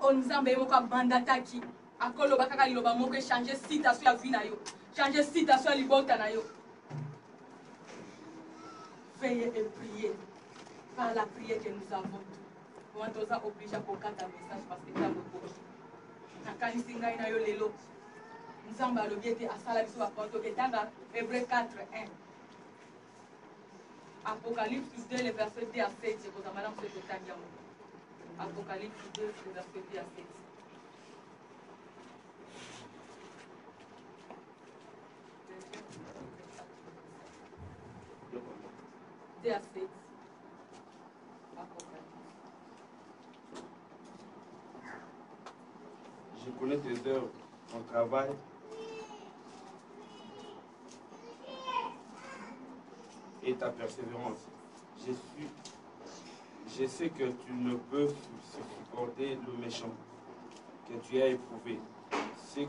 onzambe moko bandataki akoloba kaka liloba moko changer citation ya vie na yo changer citation ya libota na yo. Veillez et priez par la prière que nous avons tout. On est obligé à comprendre un message parce que c'est le gauche. Nakanisi ngai na yo lelo nzambe alobi ete asala biso baporto ketanga Hébreux 4:1. Apocalypse 2 le verset 2 à 7 c'est pour madame ce totangia. Apocalypse 2 le verset 2 à 7. De à 7. Je connais tes œuvres, ton travail, et ta persévérance. Je sais que tu ne peux supporter le méchant que tu as éprouvé. Ceux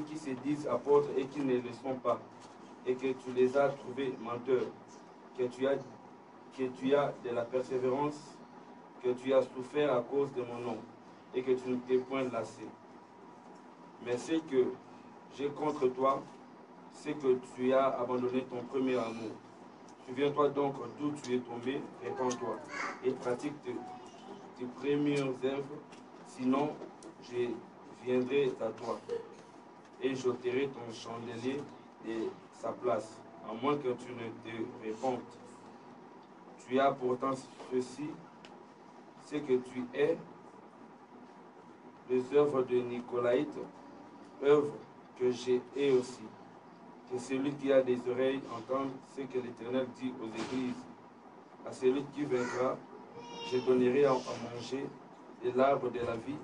qui se disent apôtres et qui ne le sont pas, et que tu les as trouvés menteurs, que tu as de la persévérance, que tu as souffert à cause de mon nom, et que tu ne t'es point lassé. Mais ce que j'ai contre toi, c'est que tu as abandonné ton premier amour. Souviens-toi donc d'où tu es tombé, répands-toi, et pratique tes premières œuvres, sinon je viendrai à toi, et j'ôterai ton chandelier de sa place, à moins que tu ne te répandes. Tu as pourtant ceci, c'est que tu es les œuvres de Nicolaïte, œuvres que j'ai aussi. Que celui qui a des oreilles entende ce que l'Éternel dit aux églises. À celui qui vaincra, je donnerai à manger de l'arbre de la vie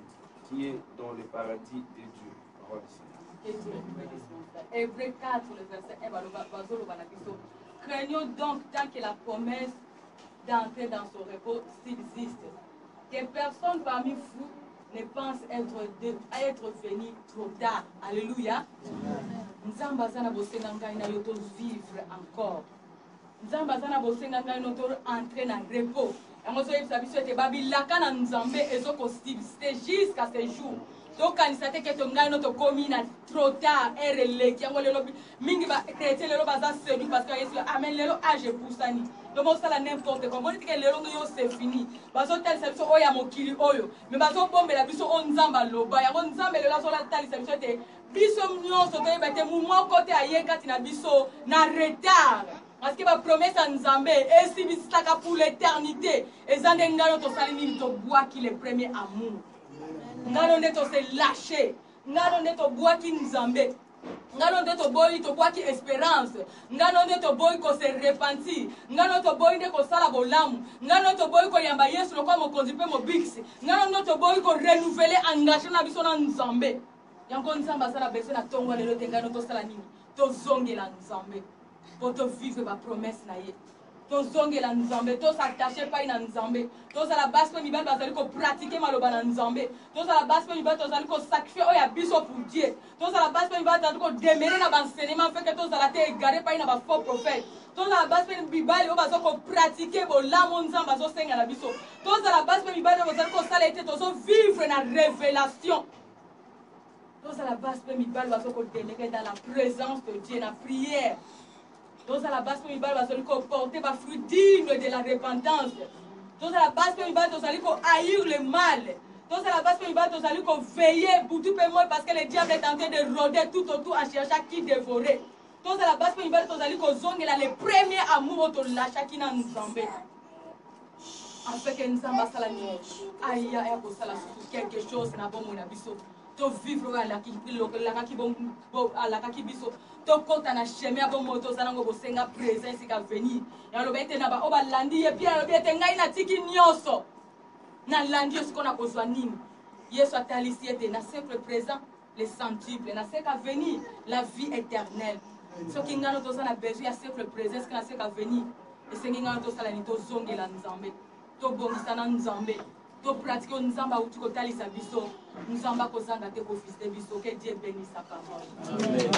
qui est dans le paradis de Dieu. Parole du Seigneur. Hébreux 4, le verset 1. Craignons donc tant que la promesse d'entrer dans son repos subsiste, que personne parmi vous ne pense être venu trop tard. Alléluia. Nzamba zana bosenga ngai na yo to vivre encore. Nzamba zana bosenga ngai no to entrer na repos. Yango so yebisa biso ete babilaka na nzambe ezoko subsiste jusqu'à ce jour. Donc kanisa te ke to ngai no to komi na trop tard ereleki yango lelo mingi ba chrétien lelo baza séduit parce que Yesu amen lelo age poussani. Donc on sala n'importe comment on dit que lelo yo c'est fini. Bazo tel biso oya mokili oyo. Mais bazo bombela biso on nzamba loba yango nzambe lelo so la talisa biso te biso nyonso to yebate mu côté ayekati na biso na retard. Parce que la promesse à Nzambe est si bisaka pour l'éternité. Et zande ngalo to salini to bois qui le premier amour. Ngalo ne to se lâcher. Ngalo ne to bois qui Nzambe. Ngalo ne to boy to bois qui espérance. Ngalo ne to boy ko se repentir. Ngalo to boy ne ko sala bolamu. Ngalo to boy ko yamba Yesu lo ko mo kondipe mo bix. Ngalo ne to boy ko renouveler engagement na biso na Nzambe. Yango Nzamba sala besoin na tongo lelo tengano to sala nini. To zongela Nzambe. Pour te vivre ma promesse na ye. To zongela Nzambe, to s'attacher pas na Nzambe. To za la base pe mibali bazali ko pratiquer maloba na Nzambe. To za la base pe mibali to zali ko sacrifier oya biso pour Dieu. To za la base pe mibali to ko demeurer na enseignement fait que to za la te égaré pas na ba faux prophète. To za la base pe mibali o bazo ko pratiquer bo la mon Nzamba zo senga na biso. To za la base pe mibali o bazali ko sala ete to zo vivre na révélation. To za la base pe mibali bazo ko demeurer dans la présence de Dieu na prière. Tous à la base pour Mibal va se porter par fruit digne de la repentance. Tous à la base pour Mibal va haïr le mal. Tous à la base pour Mibal va veiller pour tout le monde parce que le diable est en train de rôder tout autour en cherchant qui dévorer. Tous à la base pour Mibal va zonger là le premier amour autour de la chacune en Nzambe. En fait que Nzamba salani aïe aïe pour ça quelque chose n'a pas mon abisso. To vivre à la qui biso to kota na chemin bon moto zanango bosenga présence ka venir ya lo bete na ba oba landi et puis ya lo bete ngai na tiki nyonso na landi ce qu'on a besoin nini Yesu atalisi ete na simple présent les centuple na c'est qu'à venir la vie éternelle ce qui ngano to sana besoin ya simple présence que na c'est qu'à venir et ce qui ngano to sala ni to zongela Nzambe to bongisa na Nzambe to pratiquer Nzamba ou tu talisa biso Nzamba ko zanga te ko fils de biso que Dieu bénisse sa parole. Amen.